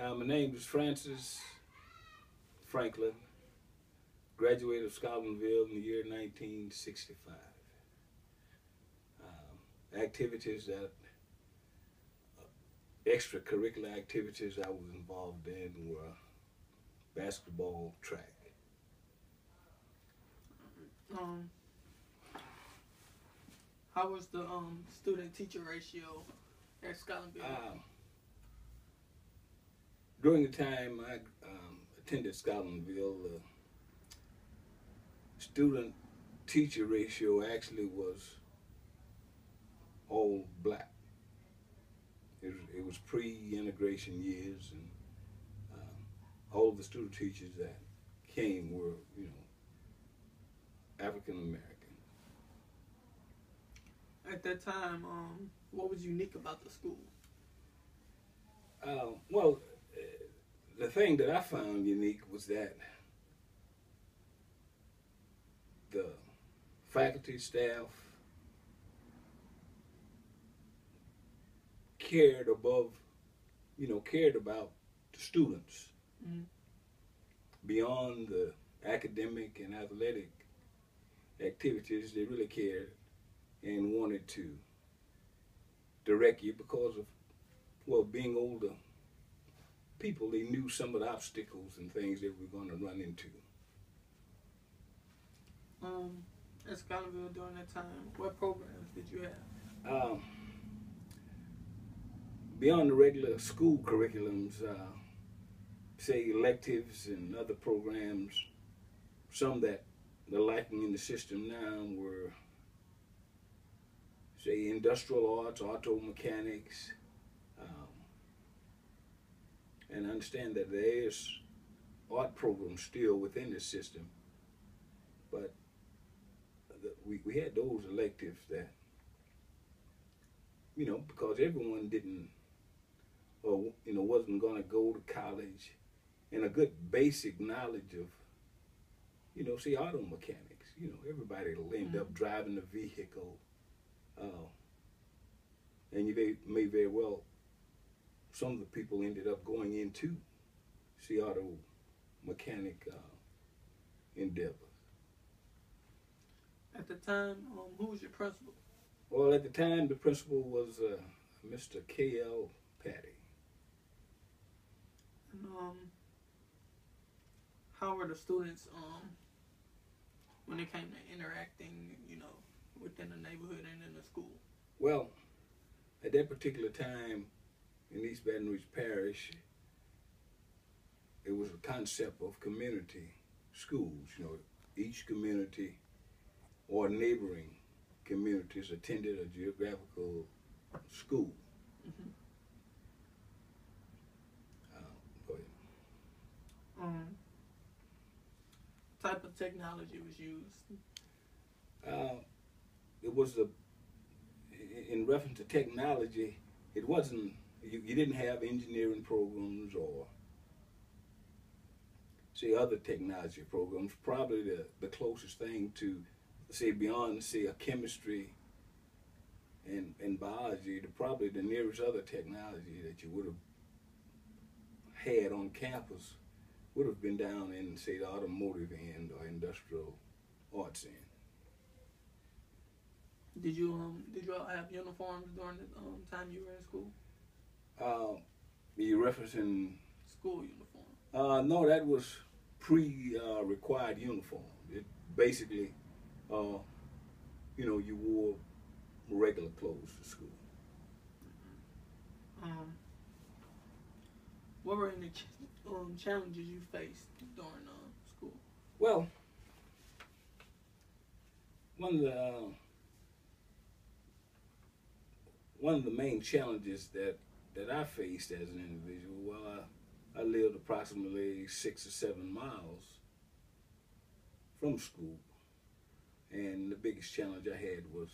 My name is Francis Franklin, graduated of Scotlandville in the year 1965. Activities that, extracurricular activities I was involved in were basketball, track. Um, how was the student-teacher ratio at Scotlandville? During the time I attended Scotlandville, the student-teacher ratio actually was all black. It was pre-integration years, and all of the student teachers that came were, African American. At that time, what was unique about the school? Well, the thing that I found unique was that the faculty, staff cared about the students beyond the academic and athletic activities. They really cared and wanted to direct you because of, being older people. They knew some of the obstacles and things that we're going to run into. At Scotlandville during that time, what programs did you have? Beyond the regular school curriculums, say electives and other programs, some that are lacking in the system now were, say, industrial arts, auto mechanics, and I understand that there is art programs still within the system, but we had those electives that, because everyone didn't, or wasn't going to go to college, and a good basic knowledge of, say, auto mechanics. Everybody will end up driving a vehicle, and you may very well, some of the people ended up going into, see, auto mechanic endeavors. At the time, who was your principal? Well, at the time, the principal was Mr. K.L. Patty. And how were the students when it came to interacting, within the neighborhood and in the school? Well, at that particular time in East Baton Rouge Parish, it was a concept of community schools. Each community or neighboring communities attended a geographical school. Go ahead. Type of technology was used? It was in reference to technology, it wasn't, you didn't have engineering programs or, say, other technology programs. Probably the closest thing to, say, beyond, say, a chemistry and biology, probably the nearest other technology that you would have had on campus would have been down in, say, the automotive end or industrial arts end. Did you all have uniforms during the time you were in school? You referencing school uniform? No, that was required uniform. It basically, you wore regular clothes to school. What were any challenges you faced during school? Well, one of the main challenges that I faced as an individual, I lived approximately 6 or 7 miles from school, and the biggest challenge I had was,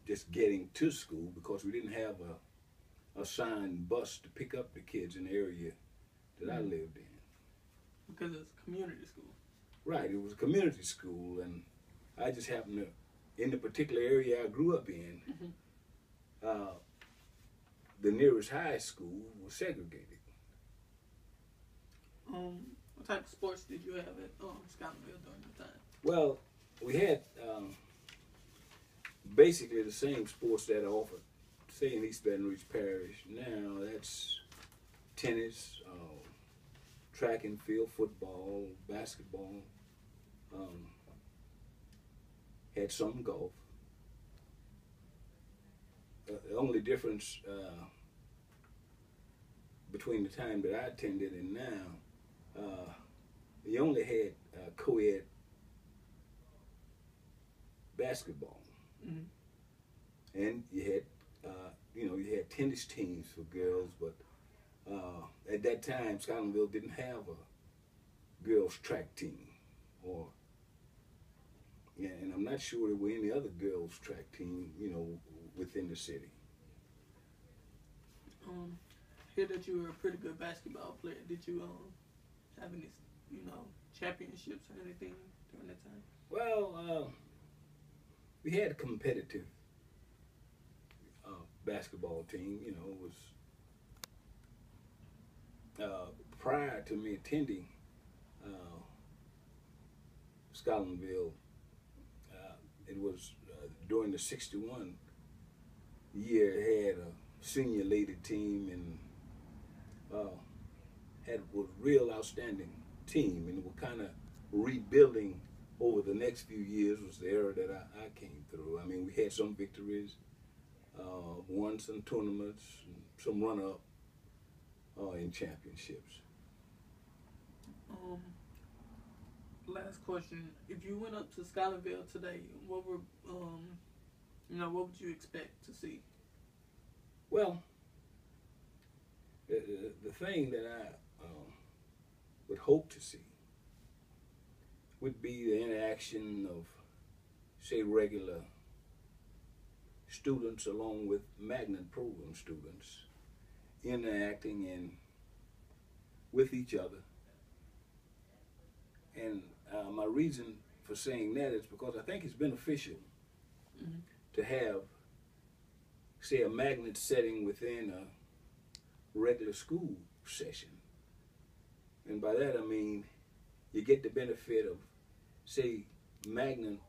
just getting to school, because we didn't have a assigned bus to pick up the kids in the area that I lived in. Because it's a community school. Right, it was a community school, and I just happened to, in the particular area I grew up in, the nearest high school was segregated. What type of sports did you have at Scotlandville during the time? Well, we had basically the same sports that are offered, say, in East Baton Rouge Parish. Now that's tennis, track and field, football, basketball. Had some golf. The only difference between the time that I attended and now, you only had co-ed basketball, and you had you had tennis teams for girls, but at that time Scotlandville didn't have a girls track team, and I'm not sure there were any other girls track team, within the city. Hear that you were a pretty good basketball player. Did you have any, championships or anything during that time? Well, we had a competitive basketball team. It was prior to me attending Scotlandville. It was during the '61 year. It had a senior lady team and had a real outstanding team, and we're kind of rebuilding over the next few years. Was the era that I came through. I mean, we had some victories, won some tournaments, some run-up in championships. Last question: if you went up to Scotlandville today, what would you expect to see? Well, the thing that I would hope to see would be the interaction of, say, regular students along with magnet program students interacting with each other. And my reason for saying that is because I think it's beneficial to have, say, a magnet setting within a regular school session. And by that I mean you get the benefit of, say, magnet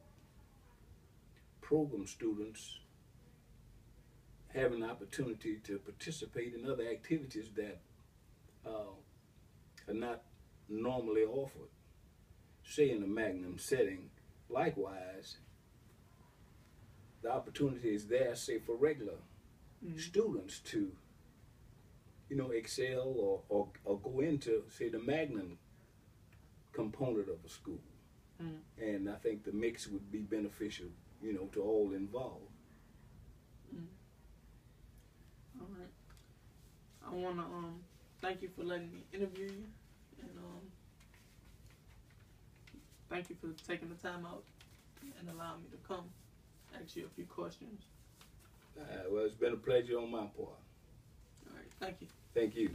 program students having an opportunity to participate in other activities that are not normally offered, say, in a Magnum setting. Likewise, the opportunity is there, say, for regular students to, excel or go into, say, the Magnum component of a school. And I think the mix would be beneficial, to all involved. All right. I want to thank you for letting me interview you, and thank you for taking the time out and allowing me to come ask you a few questions. Well, it's been a pleasure on my part. All right. Thank you. Thank you.